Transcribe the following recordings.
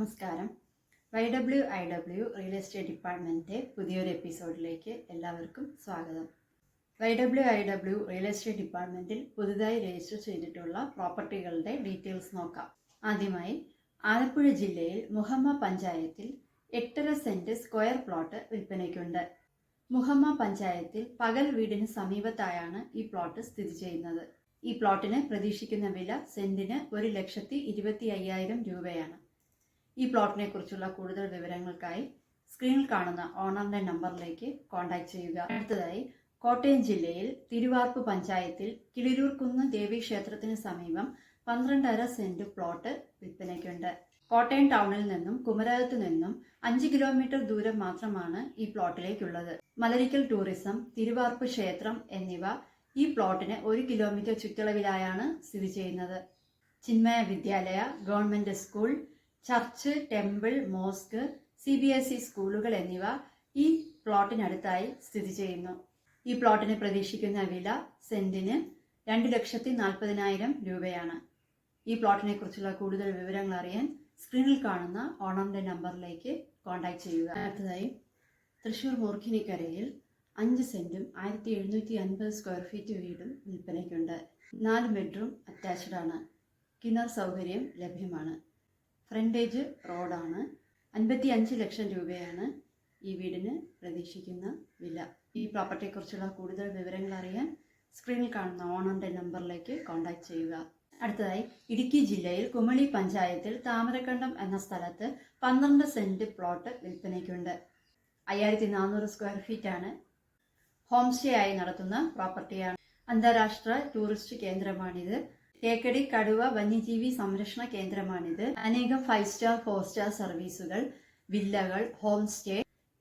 നമസ്കാരം. YWIW real estate ഡിപ്പാർട്ട്മെൻറ്റിൻ്റെ പുതിയൊരു എപ്പിസോഡിലേക്ക് എല്ലാവർക്കും സ്വാഗതം. YWIW റിയൽ എസ്റ്റേറ്റ് ഡിപ്പാർട്ട്മെൻറ്റിൽ പുതുതായി രജിസ്റ്റർ ചെയ്തിട്ടുള്ള പ്രോപ്പർട്ടികളുടെ ഡീറ്റെയിൽസ് നോക്കാം. ആദ്യമായി ആലപ്പുഴ ജില്ലയിൽ മുഹമ്മ പഞ്ചായത്തിൽ 8.5 സെൻറ്റ് സ്ക്വയർ പ്ലോട്ട് വിൽപ്പനയ്ക്കുണ്ട്. മുഹമ്മ പഞ്ചായത്തിൽ പകൽ വീടിന് സമീപത്തായാണ് ഈ പ്ലോട്ട് സ്ഥിതി ചെയ്യുന്നത്. ഈ പ്ലോട്ടിന് പ്രതീക്ഷിക്കുന്ന വില സെന്റിന് 1,25,000 രൂപയാണ്. ഈ പ്ലോട്ടിനെ കുറിച്ചുള്ള കൂടുതൽ വിവരങ്ങൾക്കായി സ്ക്രീനിൽ കാണുന്ന ഓണറിന്റെ നമ്പറിലേക്ക് കോൺടാക്ട് ചെയ്യുക. അടുത്തതായി കോട്ടയം ജില്ലയിൽ തിരുവാർപ്പ് പഞ്ചായത്തിൽ കിളിരൂർക്കുന്ന് ദേവീക്ഷേത്രത്തിന് സമീപം 12.5 സെന്റ് പ്ലോട്ട് വിൽപ്പനയ്ക്കുണ്ട്. കോട്ടയം ടൗണിൽ നിന്നും കുമരകത്ത് നിന്നും 5 കിലോമീറ്റർ ദൂരം മാത്രമാണ് ഈ പ്ലോട്ടിലേക്കുള്ളത്. മലരിക്കൽ ടൂറിസം, തിരുവാർപ്പ് ക്ഷേത്രം എന്നിവ ഈ പ്ലോട്ടിന് 1 കിലോമീറ്റർ ചുറ്റളവിലായാണ് സ്ഥിതി ചെയ്യുന്നത്. ചിന്മയ വിദ്യാലയ, government school, church, temple, mosque, CBSE സ്കൂളുകൾ എന്നിവ ഈ പ്ലോട്ടിനടുത്തായി സ്ഥിതി ചെയ്യുന്നു. ഈ പ്ലോട്ടിന് പ്രതീക്ഷിക്കുന്ന വില സെന്റിന് 2,40,000 രൂപയാണ്. ഈ പ്ലോട്ടിനെ കുറിച്ചുള്ള കൂടുതൽ വിവരങ്ങൾ അറിയാൻ സ്ക്രീനിൽ കാണുന്ന ഓണറിന്റെ നമ്പറിലേക്ക് കോൺടാക്ട് ചെയ്യുക. അടുത്തതായി തൃശൂർ മൂർഖിനിക്കരയിൽ 5 സെന്റും 1,750 സ്ക്വയർ ഫീറ്റ് വീടും വിൽപ്പനയ്ക്കുണ്ട്. 4 ബെഡ്റൂം അറ്റാച്ച്ഡ് ആണ്. കിണർ സൗകര്യം ലഭ്യമാണ്. ഫ്രണ്ടേജ് റോഡാണ്. 55 ലക്ഷം രൂപയാണ് ഈ വീടിന് പ്രതീക്ഷിക്കുന്ന വില. ഈ പ്രോപ്പർട്ടിയെക്കുറിച്ചുള്ള കൂടുതൽ വിവരങ്ങൾ അറിയാൻ സ്ക്രീനിൽ കാണുന്ന ഓണറിന്റെ നമ്പറിലേക്ക് കോൺടാക്ട് ചെയ്യുക. അടുത്തതായി ഇടുക്കി ജില്ലയിൽ കുമളി പഞ്ചായത്തിൽ താമരക്കണ്ടം എന്ന സ്ഥലത്ത് 12 സെന്റ് പ്ലോട്ട് വിൽപ്പനയ്ക്കുണ്ട്. 5,400 സ്ക്വയർ ഫീറ്റ് ആണ്. ഹോം സ്റ്റേ ആയി നടത്തുന്ന പ്രോപ്പർട്ടിയാണ്. അന്താരാഷ്ട്ര ടൂറിസ്റ്റ് കേന്ദ്രമാണിത്. തേക്കടി കടുവ വന്യജീവി സംരക്ഷണ കേന്ദ്രമാണിത്. അനേകം 5 സ്റ്റാർ 4 സ്റ്റാർ സർവീസുകൾ, വില്ലകൾ, ഹോം സ്റ്റേ,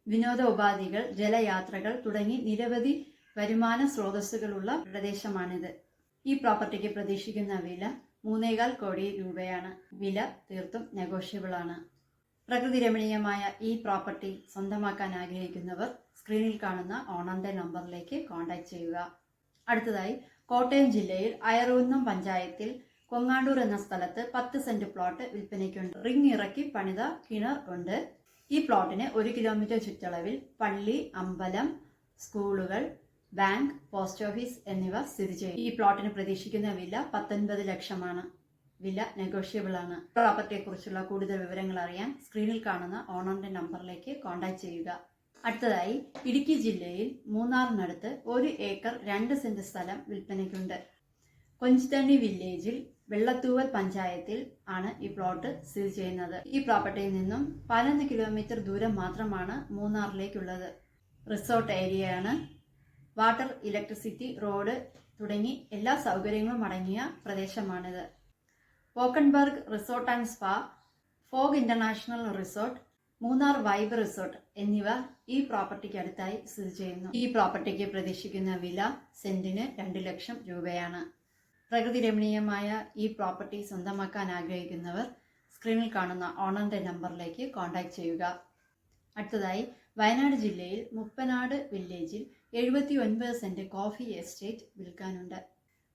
വിനോദ ഉപാധികൾ, ജലയാത്രകൾ തുടങ്ങി നിരവധി വരുമാന സ്രോതസ്സുകളുള്ള പ്രദേശമാണിത്. ഈ പ്രോപ്പർട്ടിക്ക് പ്രതീക്ഷിക്കുന്ന വില 3.25 കോടി രൂപയാണ്. വില തീർത്തും നെഗോഷ്യബിൾ ആണ്. പ്രകൃതി രമണീയമായ ഈ പ്രോപ്പർട്ടി സ്വന്തമാക്കാൻ ആഗ്രഹിക്കുന്നവർ സ്ക്രീനിൽ കാണുന്ന ഓണറിന്റെ നമ്പറിലേക്ക് കോൺടാക്ട് ചെയ്യുക. അടുത്തതായി കോട്ടയം ജില്ലയിൽ അയർകുന്നം പഞ്ചായത്തിൽ കൊങ്ങാണ്ടൂർ എന്ന സ്ഥലത്ത് 10 സെന്റ് പ്ലോട്ട് വിൽപ്പനയ്ക്കുണ്ട്. റിംഗ് ഇറക്കി പണിത കിണർ ഉണ്ട്. ഈ പ്ലോട്ടിന് 1 കിലോമീറ്റർ ചുറ്റളവിൽ പള്ളി, അമ്പലം, സ്കൂളുകൾ, ബാങ്ക്, പോസ്റ്റ് ഓഫീസ് എന്നിവ സ്ഥിതി ചെയ്യും. ഈ പ്ലോട്ടിന് പ്രതീക്ഷിക്കുന്ന വില 19 ലക്ഷമാണ്. വില നെഗോഷ്യബിൾ ആണ്. പ്രോപ്പർട്ടിയെ കുറിച്ചുള്ള കൂടുതൽ വിവരങ്ങൾ അറിയാൻ സ്ക്രീനിൽ കാണുന്ന ഓണറിന്റെ നമ്പറിലേക്ക് കോൺടാക്ട് ചെയ്യുക. അടുത്തതായി ഇടുക്കി ജില്ലയിൽ മൂന്നാറിനടുത്ത് 1 ഏക്കർ 2 സെന്റ് സ്ഥലം വിൽപ്പനയ്ക്കുണ്ട്. കൊഞ്ചിത്തണ്ണി വില്ലേജിൽ വെള്ളത്തൂവൽ പഞ്ചായത്തിൽ ആണ് ഈ പ്ലോട്ട് സ്ഥിതി ചെയ്യുന്നത്. ഈ പ്രോപ്പർട്ടിയിൽ നിന്നും 11 കിലോമീറ്റർ ദൂരം മാത്രമാണ് മൂന്നാറിലേക്കുള്ളത്. റിസോർട്ട് ഏരിയയാണ്. വാട്ടർ, ഇലക്ട്രിസിറ്റി, റോഡ് തുടങ്ങി എല്ലാ സൗകര്യങ്ങളും അടങ്ങിയ പ്രദേശമാണിത്. വോക്കൻബർഗ് resort and spa, fog international resort, Munnar vibe resort എന്നിവ ഈ പ്രോപ്പർട്ടിക്ക് അടുത്തായി സ്ഥിതി ചെയ്യുന്നു. ഈ പ്രോപ്പർട്ടിക്ക് പ്രതീക്ഷിക്കുന്ന വില സെന്റിന് 2 ലക്ഷം രൂപയാണ്. പ്രകൃതി രമണീയമായ ഈ പ്രോപ്പർട്ടി സ്വന്തമാക്കാൻ ആഗ്രഹിക്കുന്നവർ സ്ക്രീനിൽ കാണുന്ന ഓണറിന്റെ നമ്പറിലേക്ക് കോൺടാക്ട് ചെയ്യുക. അടുത്തതായി വയനാട് ജില്ലയിൽ മുപ്പനാട് വില്ലേജിൽ 79 സെന്റ് കോഫി എസ്റ്റേറ്റ് വിൽക്കാനുണ്ട്.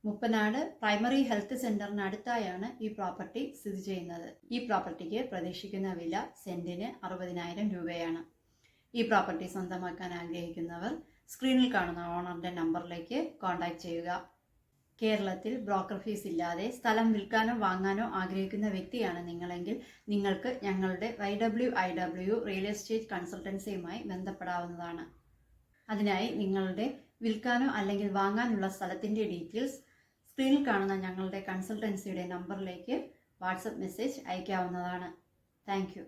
മുപ്പനാട് പ്രൈമറി ഹെൽത്ത് സെന്ററിന് അടുത്തായാണ് ഈ പ്രോപ്പർട്ടി സ്ഥിതി ചെയ്യുന്നത്. ഈ പ്രോപ്പർട്ടിക്ക് പ്രതീക്ഷിക്കുന്ന വില സെന്റിന് 60,000 രൂപയാണ്. ഈ പ്രോപ്പർട്ടി സ്വന്തമാക്കാൻ ആഗ്രഹിക്കുന്നവർ സ്ക്രീനിൽ കാണുന്ന ഓണറിന്റെ നമ്പറിലേക്ക് കോൺടാക്ട് ചെയ്യുക. കേരളത്തിൽ ബ്രോക്കർ ഫീസ് ഇല്ലാതെ സ്ഥലം വിൽക്കാനോ വാങ്ങാനോ ആഗ്രഹിക്കുന്ന വ്യക്തിയാണ് നിങ്ങളെങ്കിൽ നിങ്ങൾക്ക് ഞങ്ങളുടെ YWIW റിയൽ എസ്റ്റേറ്റ് കൺസൾട്ടൻസിയുമായി ബന്ധപ്പെടാവുന്നതാണ്. അതിനായി നിങ്ങളുടെ വിൽക്കാനോ അല്ലെങ്കിൽ വാങ്ങാനുള്ള സ്ഥലത്തിന്റെ ഡീറ്റെയിൽസ് സ്ക്രീനിൽ കാണുന്ന ഞങ്ങളുടെ കൺസൾട്ടൻസിയുടെ നമ്പറിലേക്ക് വാട്സപ്പ് മെസ്സേജ് അയക്കാവുന്നതാണ്. Thank U.